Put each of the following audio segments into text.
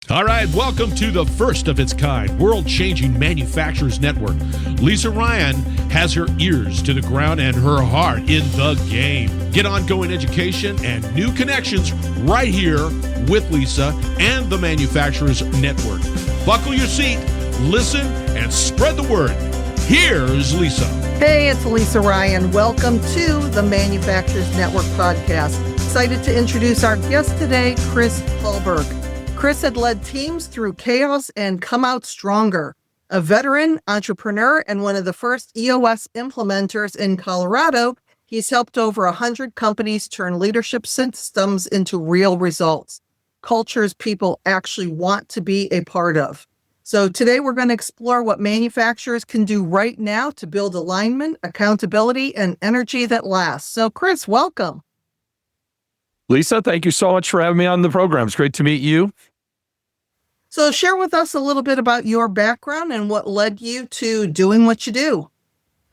All right, welcome to the first of its kind, world-changing manufacturers network. Lisa Ryan has her ears to the ground and her heart in the game. Get ongoing education and new connections right here with Lisa and the Manufacturers Network. Buckle your seat, listen, and spread the word. Here's Lisa. Hey, it's Lisa Ryan. Welcome to the Manufacturers Network podcast. Excited to introduce our guest today, Chris Hallberg. Chris had led teams through chaos and come out stronger. A veteran, entrepreneur, and one of the first EOS implementers in Colorado, he's helped over 100 companies turn leadership systems into real results, cultures people actually want to be a part of. So today we're going to explore what manufacturers can do right now to build alignment, accountability, and energy that lasts. So Chris, welcome. Lisa, thank you so much for having me on the program. It's great to meet you. So share with us a little bit about your background and what led you to doing what you do.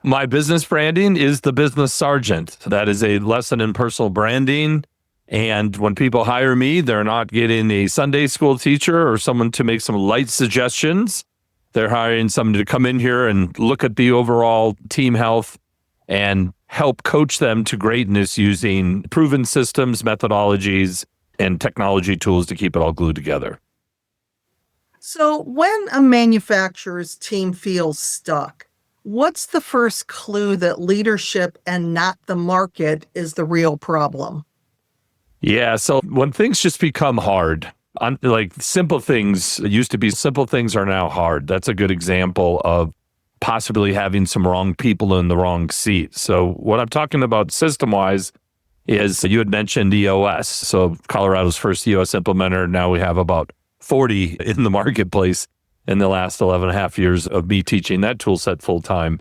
My business branding is the Business Sergeant. That is a lesson in personal branding. And when people hire me, they're not getting a Sunday school teacher or someone to make some light suggestions. They're hiring someone to come in here and look at the overall team health and help coach them to greatness using proven systems, methodologies, and technology tools to keep it all glued together. So when a manufacturer's team feels stuck, what's the first clue that leadership and not the market is the real problem? Yeah, so when things just become hard, like simple things, it used to be simple things are now hard. That's a good example of possibly having some wrong people in the wrong seat. So what I'm talking about system-wise is you had mentioned EOS. So Colorado's first EOS implementer. Now we have about 40 in the marketplace in the last 11 and a half years of me teaching that tool set full time.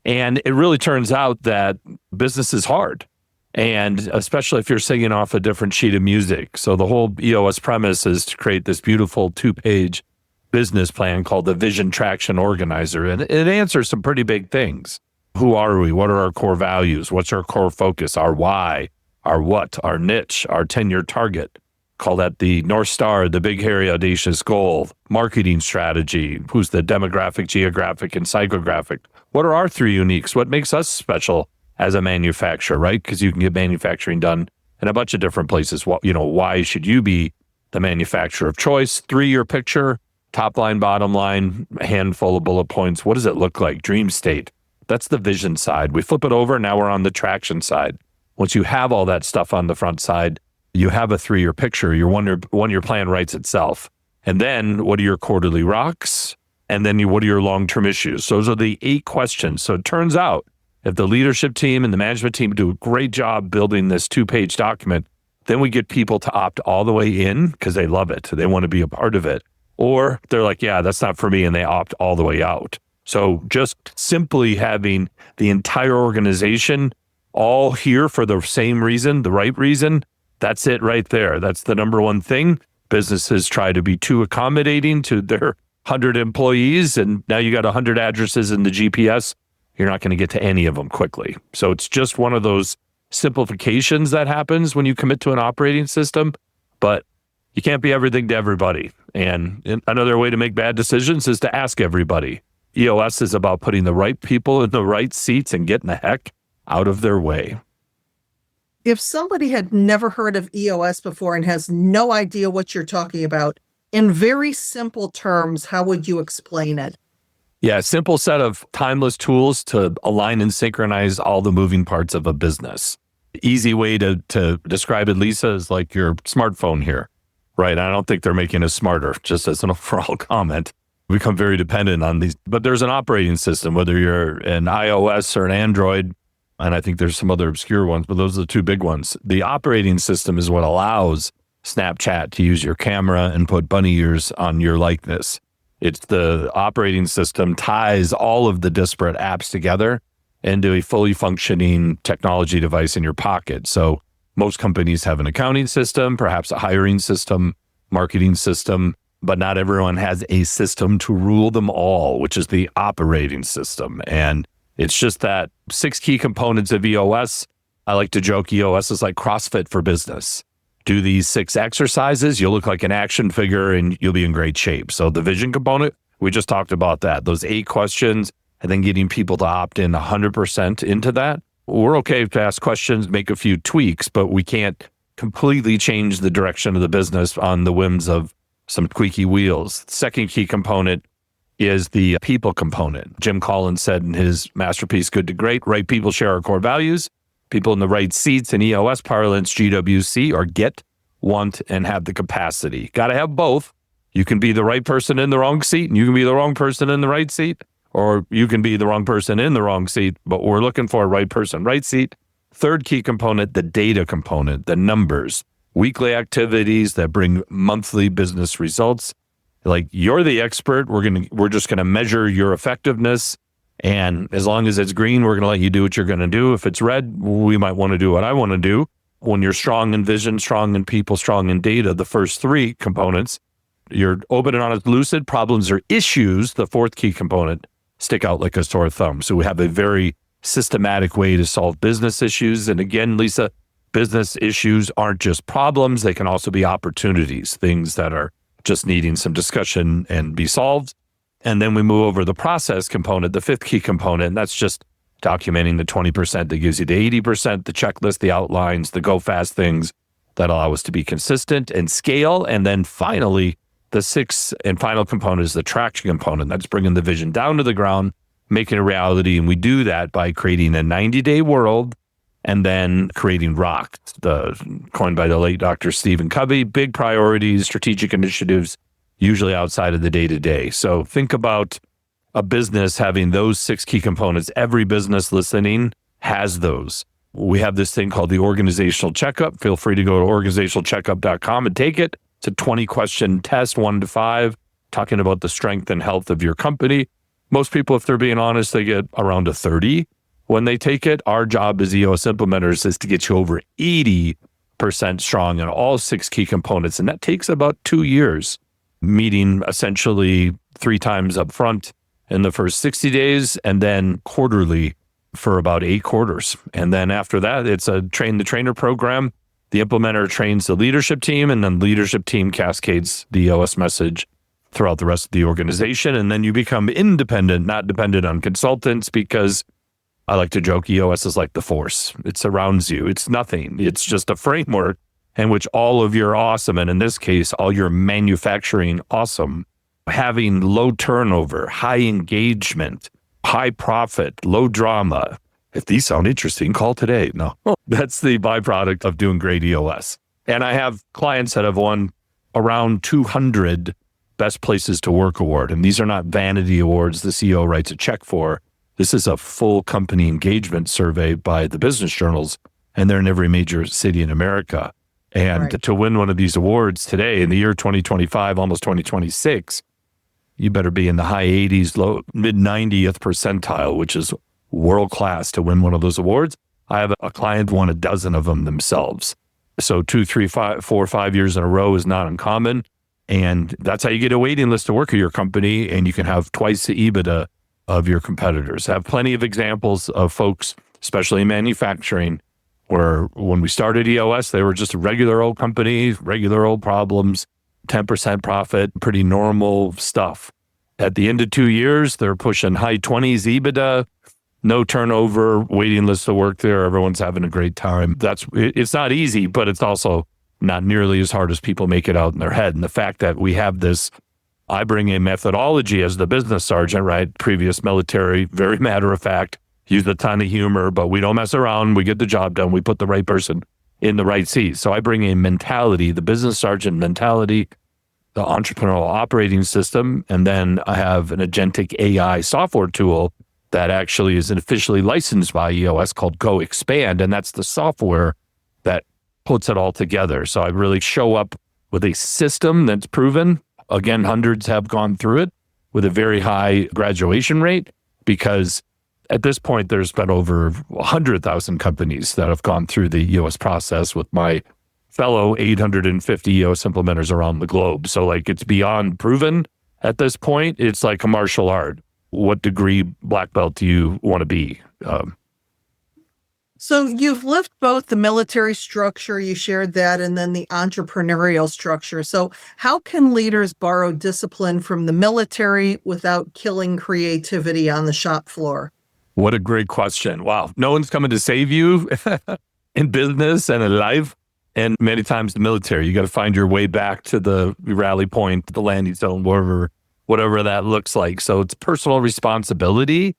And it really turns out that business is hard. And especially if you're singing off a different sheet of music. So the whole EOS premise is to create this beautiful 2-page business plan called the Vision Traction Organizer. And it answers some pretty big things. Who are we? What are our core values? What's our core focus? Our why, our what, our niche, our 10-year target. Call that the North Star, the big, hairy, audacious goal, marketing strategy. Who's the demographic, geographic, and psychographic? What are our 3 uniques? What makes us special as a manufacturer, right? Because you can get manufacturing done in a bunch of different places. Why should you be the manufacturer of choice? 3-year picture, top line, bottom line, a handful of bullet points. What does it look like? Dream state. That's the vision side. We flip it over. Now we're on the traction side. Once you have all that stuff on the front side, you have a 3-year picture. Your one-year plan writes itself. And then what are your quarterly rocks? And then what are your long-term issues? Those are the 8 questions. So it turns out if the leadership team and the management team do a great job building this 2-page document, then we get people to opt all the way in because they love it. They want to be a part of it. Or they're like, yeah, that's not for me, and they opt all the way out. So just simply having the entire organization all here for the same reason, the right reason, that's it right there. That's the number one thing. Businesses try to be too accommodating to their 100 employees, and now you got 100 addresses in the GPS. You're not going to get to any of them quickly. So it's just one of those simplifications that happens when you commit to an operating system, but you can't be everything to everybody. And another way to make bad decisions is to ask everybody. EOS is about putting the right people in the right seats and getting the heck out of their way. If somebody had never heard of EOS before and has no idea what you're talking about, in very simple terms, how would you explain it? Yeah, a simple set of timeless tools to align and synchronize all the moving parts of a business. Easy way to describe it, Lisa, is like your smartphone here, right? I don't think they're making us smarter, just as an overall comment. We become very dependent on these, but there's an operating system, whether you're an iOS or an Android, and I think there's some other obscure ones, but those are the 2 big ones. The operating system is what allows Snapchat to use your camera and put bunny ears on your likeness. It's the operating system ties all of the disparate apps together into a fully functioning technology device in your pocket. So most companies have an accounting system, perhaps a hiring system, marketing system, but not everyone has a system to rule them all, which is the operating system. And it's just that 6 key components of EOS. I like to joke EOS is like CrossFit for business. do these 6 exercises, you'll look like an action figure and you'll be in great shape. So the vision component, we just talked about that. Those 8 questions, and then getting people to opt in 100% into that. We're okay to ask questions, make a few tweaks, but we can't completely change the direction of the business on the whims of some squeaky wheels. Second key component is the people component. Jim Collins said in his masterpiece, Good to Great, right people share our core values. People in the right seats in EOS parlance, GWC, or get, want, and have the capacity. Got to have both. You can be the right person in the wrong seat, and you can be the wrong person in the right seat, or you can be the wrong person in the wrong seat, but we're looking for a right person, right seat. Third key component, the data component, the numbers, weekly activities that bring monthly business results. Like, you're the expert. We're just going to measure your effectiveness. And as long as it's green, we're going to let you do what you're going to do. If it's red, we might want to do what I want to do. When you're strong in vision, strong in people, strong in data, the first 3 components, you're open and honest, lucid, problems or issues, the 4th key component, stick out like a sore thumb. So we have a very systematic way to solve business issues. And again, Lisa, business issues aren't just problems. They can also be opportunities, things that are just needing some discussion and be solved. And then we move over the process component, the 5th key component, and that's just documenting the 20% that gives you the 80%, the checklist, the outlines, the go fast things that allow us to be consistent and scale. And then finally, the 6th and final component is the traction component. That's bringing the vision down to the ground, making it a reality. And we do that by creating a 90-day world and then creating ROC, coined by the late Dr. Stephen Covey, big priorities, strategic initiatives, usually outside of the day-to-day. So think about a business having those 6 key components. Every business listening has those. We have this thing called the organizational checkup. Feel free to go to organizationalcheckup.com and take it. It's a 20-question test, 1 to 5, talking about the strength and health of your company. Most people, if they're being honest, they get around a 30 when they take it. Our job as EOS Implementers is to get you over 80% strong in all 6 key components. And that takes about 2 years, meeting essentially 3 times up front in the first 60 days, and then quarterly for about 8 quarters. And then after that, it's a train the trainer program. The implementer trains the leadership team, and then the leadership team cascades the EOS message throughout the rest of the organization. And then you become independent, not dependent on consultants, because I like to joke, EOS is like the force. It surrounds you. It's nothing. It's just a framework in which all of your awesome, and in this case, all your manufacturing awesome, having low turnover, high engagement, high profit, low drama. If these sound interesting, call today. No, that's the byproduct of doing great EOS. And I have clients that have won around 200 Best Places to Work award. And these are not vanity awards the CEO writes a check for. This is a full company engagement survey by the business journals, and they're in every major city in America. And to win one of these awards today in the year 2025, almost 2026, you better be in the high 80s, low mid 90th percentile, which is world class to win one of those awards. I have a client won a dozen of them themselves. So 2, 3, 4, 5 years in a row is not uncommon. And that's how you get a waiting list to work at your company, and you can have twice the EBITDA of your competitors. I have plenty of examples of folks, especially in manufacturing, where when we started EOS, they were just a regular old company, regular old problems, 10% profit, pretty normal stuff. At the end of 2 years, they're pushing high 20s EBITDA, no turnover, waiting list to work there. Everyone's having a great time. It's not easy, but it's also not nearly as hard as people make it out in their head. And the fact that we have this, I bring a methodology as the business sergeant, right? Previous military, very matter of fact, use a ton of humor, but we don't mess around. We get the job done. We put the right person in the right seat. So I bring a mentality, the business sergeant mentality, the entrepreneurial operating system, and then I have an agentic AI software tool that actually is officially licensed by EOS called Go Expand. And that's the software that puts it all together. So I really show up with a system that's proven. Again, hundreds have gone through it with a very high graduation rate, because at this point, there's been over 100,000 companies that have gone through the EOS process with my fellow 850 EOS implementers around the globe. So like, it's beyond proven at this point. It's like a martial art. What degree black belt do you want to be? So you've lived both the military structure, you shared that, and then the entrepreneurial structure. So how can leaders borrow discipline from the military without killing creativity on the shop floor? What a great question. Wow. No one's coming to save you in business and in life. And many times the military, you got to find your way back to the rally point, the landing zone, whatever that looks like. So it's personal responsibility,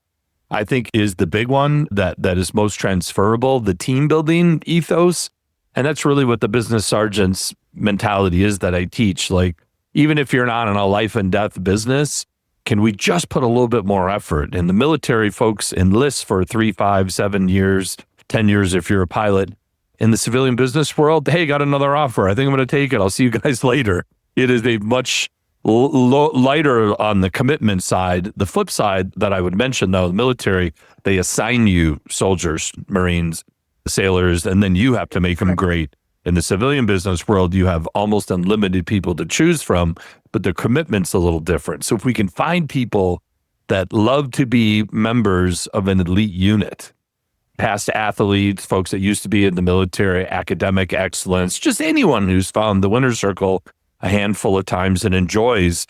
I think, is the big one that is most transferable, the team building ethos. And that's really what the business sergeant's mentality is that I teach. Like, even if you're not in a life and death business, can we just put a little bit more effort? And the military folks enlist for 3, 5, 7 years, 10 years if you're a pilot. In the civilian business world, hey, got another offer. I think I'm going to take it. I'll see you guys later. It is a much lighter on the commitment side. The flip side that I would mention, though, the military, they assign you soldiers, Marines, sailors, and then you have to make them great. In the civilian business world, you have almost unlimited people to choose from, but the commitment's a little different. So if we can find people that love to be members of an elite unit, past athletes, folks that used to be in the military, academic excellence, just anyone who's found the winner's circle a handful of times and enjoys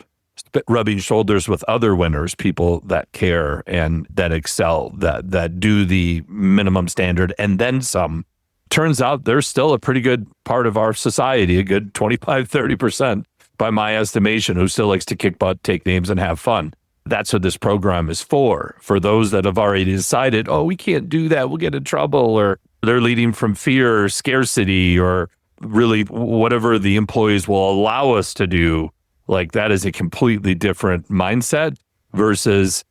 rubbing shoulders with other winners, people that care and that excel, that do the minimum standard and then some. Turns out there's still a pretty good part of our society, a good 25, 30% by my estimation, who still likes to kick butt, take names, and have fun. That's what this program is for those that have already decided, oh, we can't do that, we'll get in trouble, or they're leading from fear or scarcity, or really whatever the employees will allow us to do. Like, that is a completely different mindset versus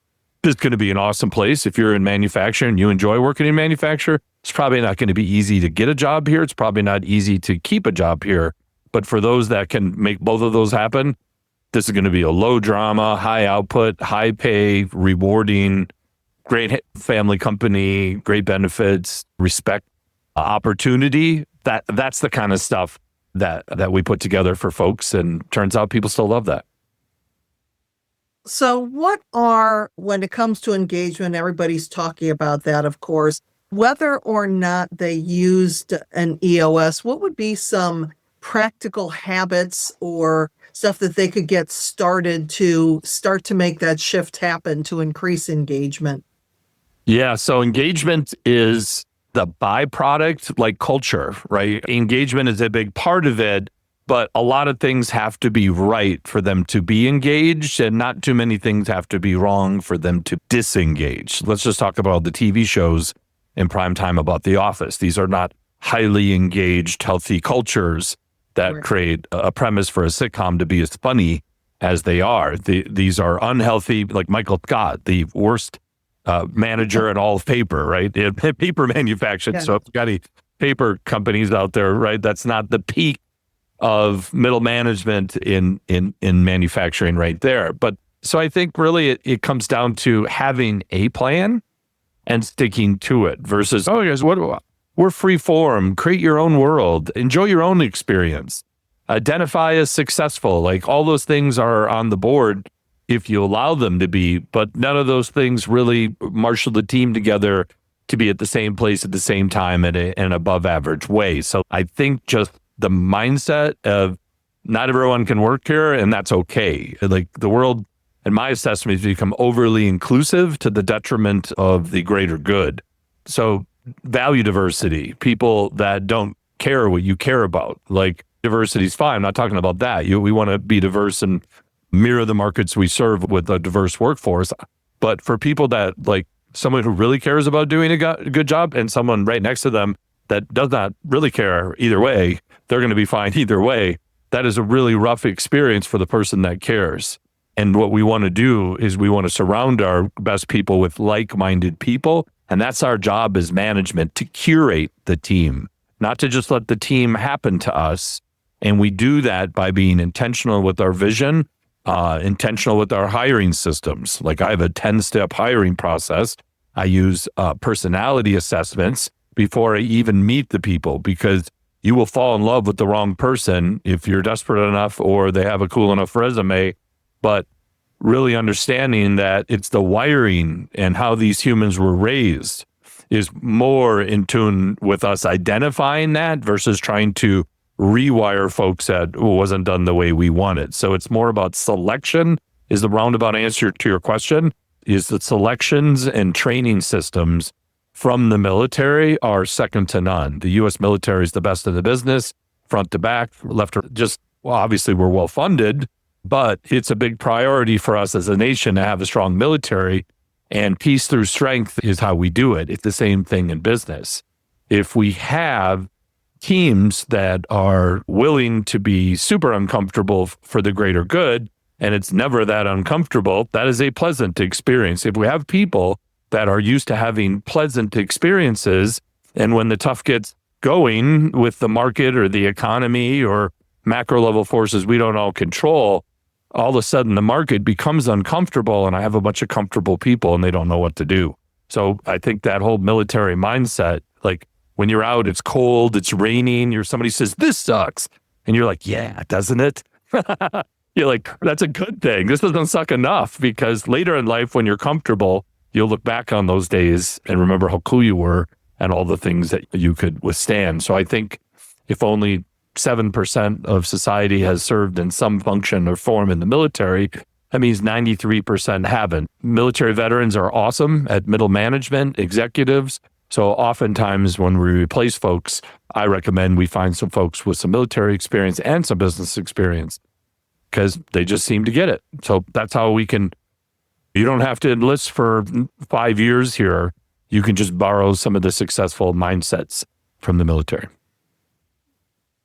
this is going to be an awesome place. If you're in manufacturing and you enjoy working in manufacturing, it's probably not going to be easy to get a job here. It's probably not easy to keep a job here. But for those that can make both of those happen, this is going to be a low drama, high output, high pay, rewarding, great family company, great benefits, respect, opportunity. That's the kind of stuff that we put together for folks, and turns out people still love that. So when it comes to engagement, everybody's talking about that, of course, whether or not they used an EOS, what would be some practical habits or stuff that they could get started to make that shift happen to increase engagement? Yeah, so engagement is the byproduct, like culture, right? Engagement is a big part of it, but a lot of things have to be right for them to be engaged, and not too many things have to be wrong for them to disengage. Let's just talk about the TV shows in prime time about The Office. These are not highly engaged, healthy cultures that create a premise for a sitcom to be as funny as they are. These are unhealthy, like Michael Scott, the worst manager in all of paper, right? Paper manufacturing. Yeah. So if you've got any paper companies out there, right, that's not the peak of middle management in manufacturing right there. But so I think really it comes down to having a plan and sticking to it versus, oh, guys, we're free form, create your own world, enjoy your own experience, identify as successful. Like, all those things are on the board if you allow them to be, but none of those things really marshal the team together to be at the same place at the same time in an above average way. So I think just the mindset of not everyone can work here, and that's okay. Like, the world, in my assessment, has become overly inclusive to the detriment of the greater good. So value diversity, people that don't care what you care about. Like, diversity is fine. I'm not talking about that. We want to be diverse and mirror the markets we serve with a diverse workforce. But for people that, like, someone who really cares about doing a good job and someone right next to them that does not really care either way, they're going to be fine either way. That is a really rough experience for the person that cares. And what we want to do is we want to surround our best people with like-minded people. And that's our job as management, to curate the team, not to just let the team happen to us. And we do that by being intentional with our vision, intentional with our hiring systems. Like, I have a 10-step hiring process. I use personality assessments before I even meet the people, because you will fall in love with the wrong person if you're desperate enough or they have a cool enough resume. But really understanding that it's the wiring and how these humans were raised is more in tune with us identifying that versus trying to rewire folks that wasn't done the way we wanted. So it's more about selection is the roundabout answer to your question, is that selections and training systems from the military are second to none. The U.S. military is the best in the business, front to back, left to just, well, obviously we're well funded, but it's a big priority for us as a nation to have a strong military, and peace through strength is how we do it. It's the same thing in business. If we have teams that are willing to be super uncomfortable for the greater good, and it's never that uncomfortable, that is a pleasant experience. If we have people that are used to having pleasant experiences, and when the tough gets going with the market or the economy or macro level forces we don't all control, all of a sudden the market becomes uncomfortable, and I have a bunch of comfortable people and they don't know what to do. So I think that whole military mindset, like when you're out, it's cold, it's raining, somebody says, this sucks. And you're like, yeah, doesn't it? You're like, that's a good thing. This doesn't suck enough, because later in life, when you're comfortable, you'll look back on those days and remember how cool you were and all the things that you could withstand. So I think if only 7% of society has served in some function or form in the military, that means 93% haven't. Military veterans are awesome at middle management, executives. So oftentimes when we replace folks, I recommend we find some folks with some military experience and some business experience, because they just seem to get it. So that's how we can, you don't have to enlist for 5 years here. You can just borrow some of the successful mindsets from the military.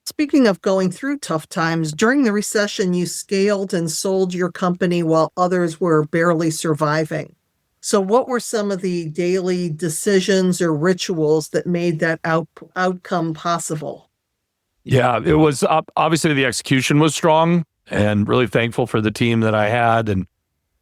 Speaking of going through tough times, during the recession, you scaled and sold your company while others were barely surviving. So what were some of the daily decisions or rituals that made that outcome possible? Yeah, it was obviously the execution was strong, and really thankful for the team that I had.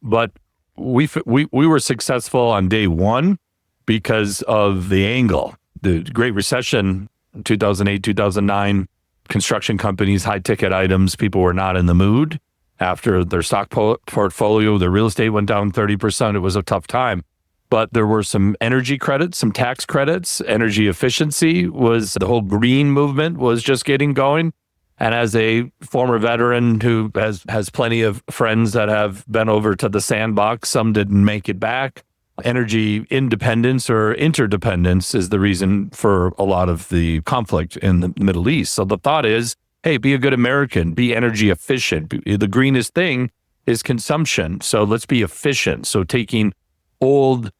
But we were successful on day one because of the angle. The Great Recession, 2008, 2009, construction companies, high ticket items, people were not in the mood. After their stock portfolio, their real estate went down 30%. It was a tough time. But there were some energy credits, some tax credits. Energy efficiency was, the whole green movement was just getting going. And as a former veteran who has plenty of friends that have been over to the sandbox, some didn't make it back. Energy independence or interdependence is the reason for a lot of the conflict in the Middle East. So the thought is, hey, be a good American, be energy efficient. The greenest thing is consumption. So let's be efficient. So taking old,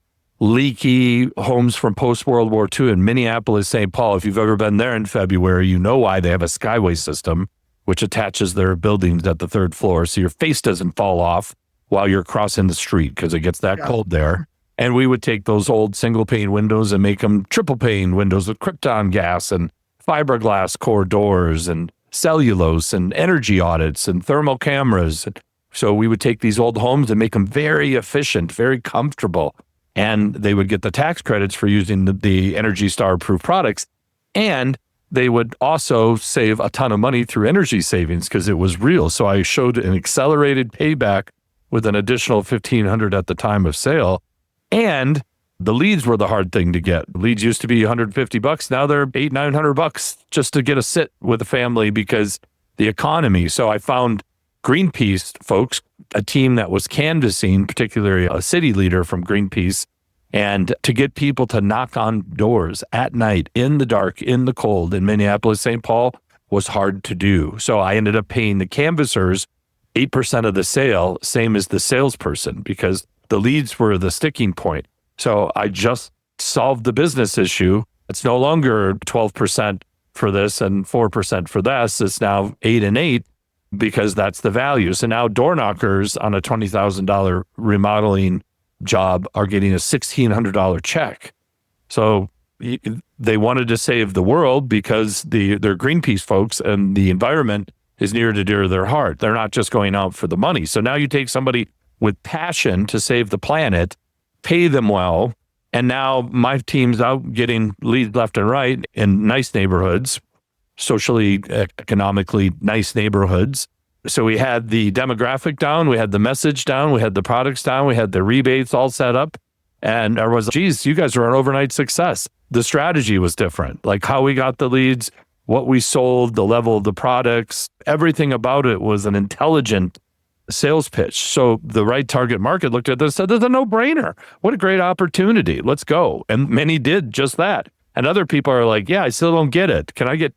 leaky homes from post-World War II in Minneapolis, St. Paul, if you've ever been there in February, you know why they have a skyway system, which attaches their buildings at the third floor. So your face doesn't fall off while you're crossing the street, because it gets that cold there. And we would take those old single pane windows and make them triple pane windows with krypton gas and fiberglass core doors and cellulose and energy audits and thermal cameras. So we would take these old homes and make them very efficient, very comfortable. And they would get the tax credits for using the Energy Star approved products. And they would also save a ton of money through energy savings because it was real. So I showed an accelerated payback with an additional $1,500 at the time of sale. And the leads were the hard thing to get. Leads used to be $150. Now they're $800-900 just to get a sit with a family because the economy. So I found Greenpeace folks, a team that was canvassing, particularly a city leader from Greenpeace, and to get people to knock on doors at night, in the dark, in the cold, in Minneapolis, St. Paul, was hard to do. So I ended up paying the canvassers 8% of the sale, same as the salesperson, because the leads were the sticking point. So I just solved the business issue. It's no longer 12% for this and 4% for this. It's now 8 and 8 because that's the value. So now door knockers on a $20,000 remodeling job are getting a $1,600 check. So they wanted to save the world because they're Greenpeace folks and the environment is near to dear to their heart. They're not just going out for the money. So now you take somebody with passion to save the planet, pay them well, and now my team's out getting leads left and right in nice neighborhoods, socially, economically nice neighborhoods. So we had the demographic down, we had the message down, we had the products down, we had the rebates all set up, And I was, geez, you guys are an overnight success. The strategy was different, like how we got the leads, what we sold, the level of the products, everything about it was an intelligent sales pitch. So the right target market looked at this and said, "There's a no-brainer. What a great opportunity. Let's go." And many did just that. And other people are like, "Yeah, I still don't get it. Can I get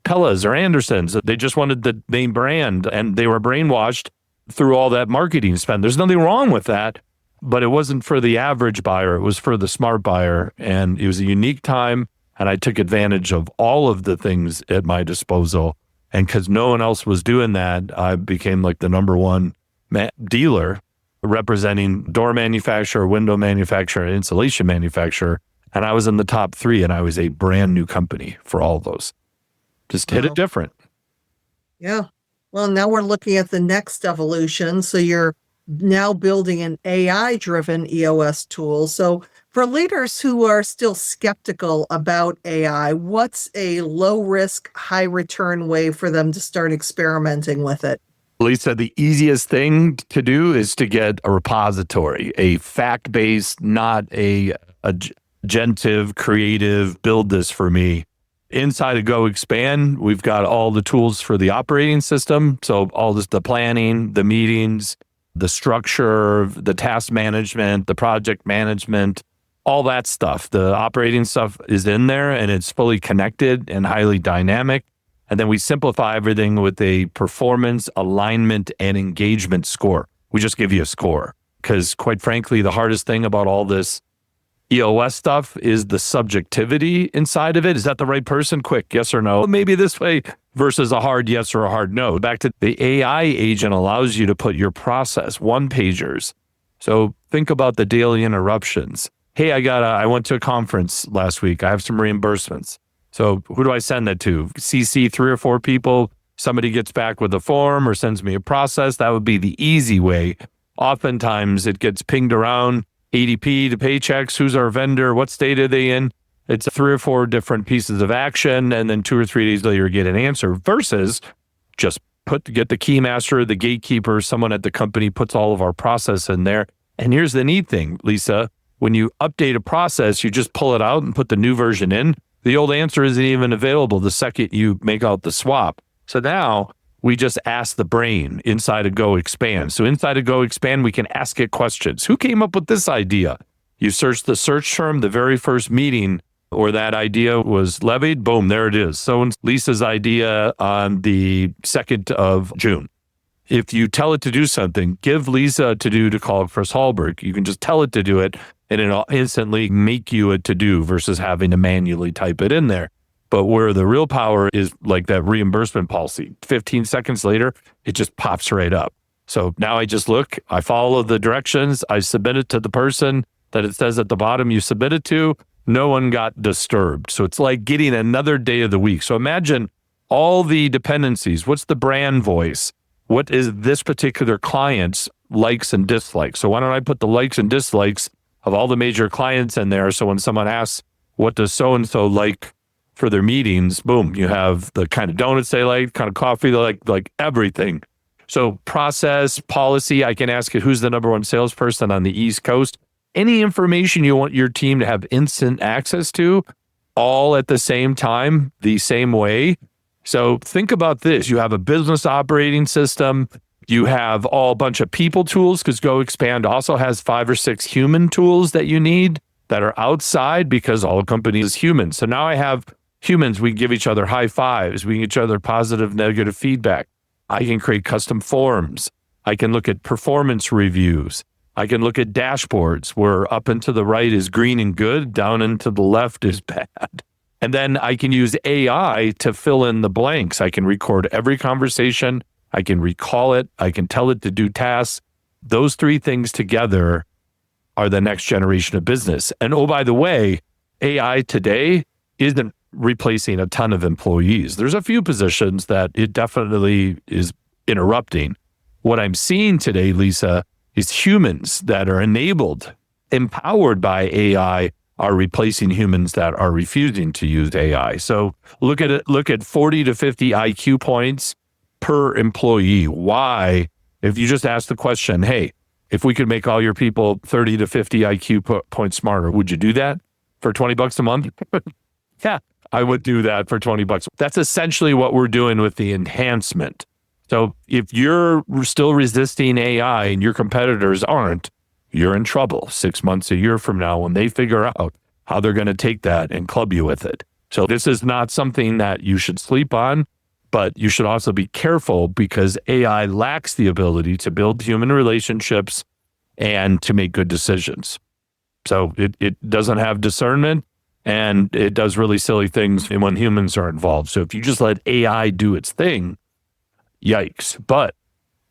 Pella's or Anderson's?" They just wanted the name brand and they were brainwashed through all that marketing spend. There's nothing wrong with that, but it wasn't for the average buyer. It was for the smart buyer. And it was a unique time. And I took advantage of all of the things at my disposal. And because no one else was doing that, I became like the number one dealer representing door manufacturer, window manufacturer, insulation manufacturer. And I was in the top 3 and I was a brand new company for all of those. Just hit it different. Yeah. Well, now we're looking at the next evolution. So you're now building an AI-driven EOS tool. So for leaders who are still skeptical about AI, what's a low-risk, high-return way for them to start experimenting with it? Lisa, the easiest thing to do is to get a repository, a fact-based, not a agentive, creative, build this for me. Inside of Go Expand, we've got all the tools for the operating system. So all this, the planning, the meetings, the structure, the task management, the project management, all that stuff. The operating stuff is in there and it's fully connected and highly dynamic. And then we simplify everything with a performance, alignment, and engagement score. We just give you a score because quite frankly, the hardest thing about all this EOS stuff is the subjectivity inside of it. Is that the right person? Quick, yes or no? Maybe this way versus a hard yes or a hard no. Back to the AI agent allows you to put your process, one-pagers. So think about the daily interruptions. Hey, I went to a conference last week. I have some reimbursements. So who do I send that to? CC 3 or 4 people. Somebody gets back with a form or sends me a process. That would be the easy way. Oftentimes it gets pinged around. ADP to Paychecks, who's our vendor, what state are they in? It's 3 or 4 different pieces of action, and then 2 or 3 days later, you get an answer versus just get the key master, the gatekeeper, someone at the company puts all of our process in there. And here's the neat thing, Lisa, when you update a process, you just pull it out and put the new version in. The old answer isn't even available the second you make out the swap. So now we just ask the brain inside of Go Expand. So inside of Go Expand, we can ask it questions. Who came up with this idea? You search the search term, the very first meeting or that idea was levied, boom, there it is. So Lisa's idea on the 2nd of June. If you tell it to do something, give Lisa a to-do to call Chris Hallberg. You can just tell it to do it and it'll instantly make you a to-do versus having to manually type it in there. But where the real power is like that reimbursement policy, 15 seconds later, it just pops right up. So now I just look, I follow the directions, I submit it to the person that it says at the bottom you submit it to. No one got disturbed. So it's like getting another day of the week. So imagine all the dependencies. What's the brand voice? What is this particular client's likes and dislikes? So why don't I put the likes and dislikes of all the major clients in there? So when someone asks, what does so-and-so like for their meetings, boom, you have the kind of donuts they like, kind of coffee they like everything. So process, policy, I can ask it, who's the number one salesperson on the East Coast? Any information you want your team to have instant access to, all at the same time, the same way. So think about this. You have a business operating system. You have a bunch of people tools because Go Expand also has 5 or 6 human tools that you need that are outside because all companies is human. So now I have humans, we give each other high fives. We give each other positive, negative feedback. I can create custom forms. I can look at performance reviews. I can look at dashboards where up and to the right is green and good, down and to the left is bad. And then I can use AI to fill in the blanks. I can record every conversation. I can recall it. I can tell it to do tasks. Those 3 things together are the next generation of business. And oh, by the way, AI today isn't replacing a ton of employees. There's a few positions that it definitely is interrupting. What I'm seeing today, Lisa, is humans that are enabled, empowered by AI are replacing humans that are refusing to use AI. So look at 40 to 50 IQ points per employee. Why? If you just ask the question, hey, if we could make all your people 30 to 50 IQ points smarter, would you do that for $20 a month? Yeah, I would do that for $20. That's essentially what we're doing with the enhancement. So if you're still resisting AI and your competitors aren't, you're in trouble 6 months, a year from now when they figure out how they're going to take that and club you with it. So this is not something that you should sleep on, but you should also be careful because AI lacks the ability to build human relationships and to make good decisions. So it doesn't have discernment, and it does really silly things when humans are involved. So if you just let AI do its thing, yikes. But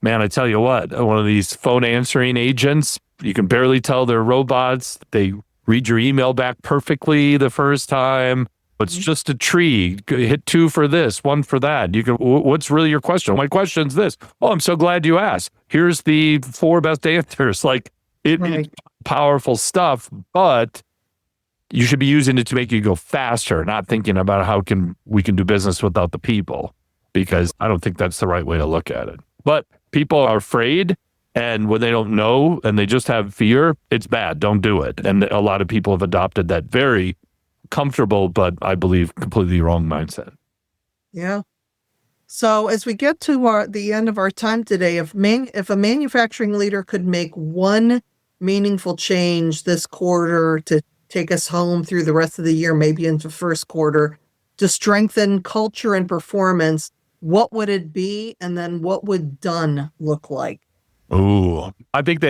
man, I tell you what, one of these phone answering agents, you can barely tell they're robots. They read your email back perfectly the first time. It's just a tree. Hit 2 for this, 1 for that. You can. What's really your question? My question's this. Oh, I'm so glad you asked. Here's the 4 best answers. Like it's powerful stuff, but you should be using it to make you go faster, not thinking about how we can do business without the people, because I don't think that's the right way to look at it. But people are afraid, and when they don't know and they just have fear, it's bad. Don't do it. And a lot of people have adopted that very comfortable, but I believe completely wrong mindset. Yeah. So as we get to the end of our time today, if a manufacturing leader could make one meaningful change this quarter to take us home through the rest of the year, maybe into first quarter, to strengthen culture and performance, what would it be? And then what would done look like? Oh, I think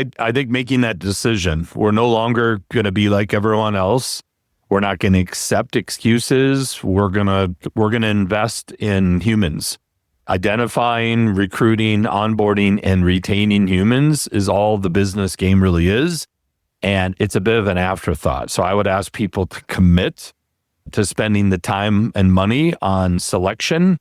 making that decision, we're no longer going to be like everyone else. We're not going to accept excuses. We're going to invest in humans. Identifying, recruiting, onboarding, and retaining humans is all the business game really is. And it's a bit of an afterthought. So I would ask people to commit to spending the time and money on selection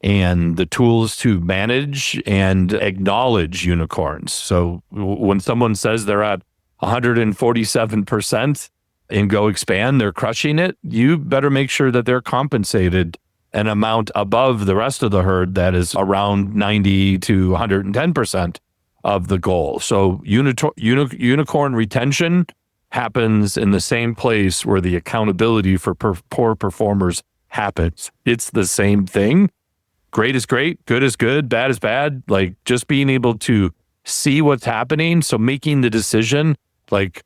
and the tools to manage and acknowledge unicorns. So when someone says they're at 147%, and go expand, they're crushing it, you better make sure that they're compensated an amount above the rest of the herd that is around 90 to 110% of the goal. So unicorn retention happens in the same place where the accountability for poor performers happens. It's the same thing. Great is great, good is good, bad is bad. Like just being able to see what's happening. So making the decision, like,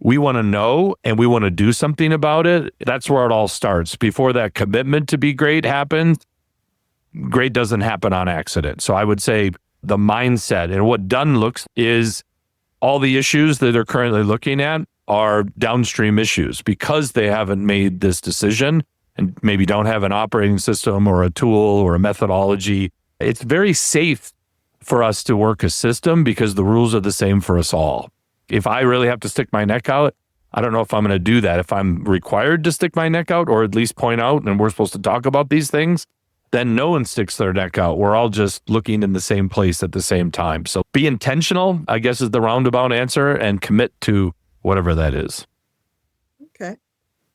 we want to know and we want to do something about it. That's where it all starts. Before that commitment to be great happens, great doesn't happen on accident. So I would say the mindset and what done looks is all the issues that they're currently looking at are downstream issues because they haven't made this decision and maybe don't have an operating system or a tool or a methodology. It's very safe for us to work a system because the rules are the same for us all. If I really have to stick my neck out, I don't know if I'm going to do that. If I'm required to stick my neck out or at least point out and we're supposed to talk about these things, then no one sticks their neck out. We're all just looking in the same place at the same time. So be intentional, I guess, is the roundabout answer, and commit to whatever that is. Okay.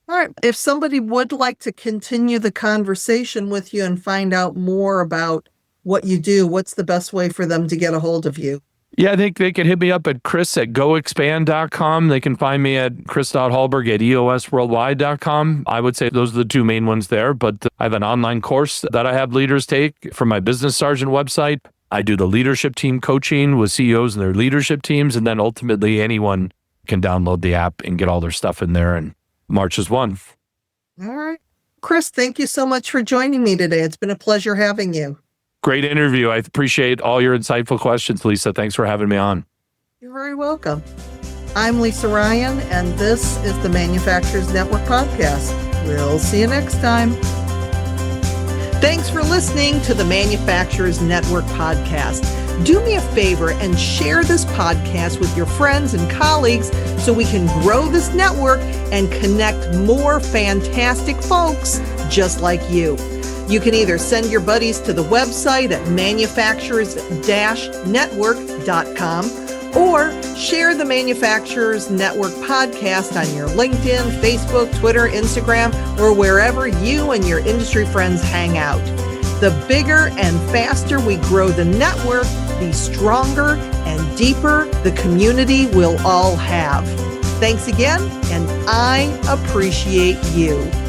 All right. If somebody would like to continue the conversation with you and find out more about what you do, what's the best way for them to get a hold of you? Yeah, I think they can hit me up at chris@goexpand.com. They can find me at chris.hallberg@eosworldwide.com. I would say those are the 2 main ones there, but I have an online course that I have leaders take from my Business Sergeant website. I do the leadership team coaching with CEOs and their leadership teams, and then ultimately anyone can download the app and get all their stuff in there, and March is 1. All right. Chris, thank you so much for joining me today. It's been a pleasure having you. Great interview. I appreciate all your insightful questions, Lisa. Thanks for having me on. You're very welcome. I'm Lisa Ryan, and this is the Manufacturers Network Podcast. We'll see you next time. Thanks for listening to the Manufacturers Network Podcast. Do me a favor and share this podcast with your friends and colleagues so we can grow this network and connect more fantastic folks just like you. You can either send your buddies to the website at manufacturers-network.com or share the Manufacturers Network podcast on your LinkedIn, Facebook, Twitter, Instagram, or wherever you and your industry friends hang out. The bigger and faster we grow the network, be stronger and deeper the community will all have. Thanks again, and I appreciate you.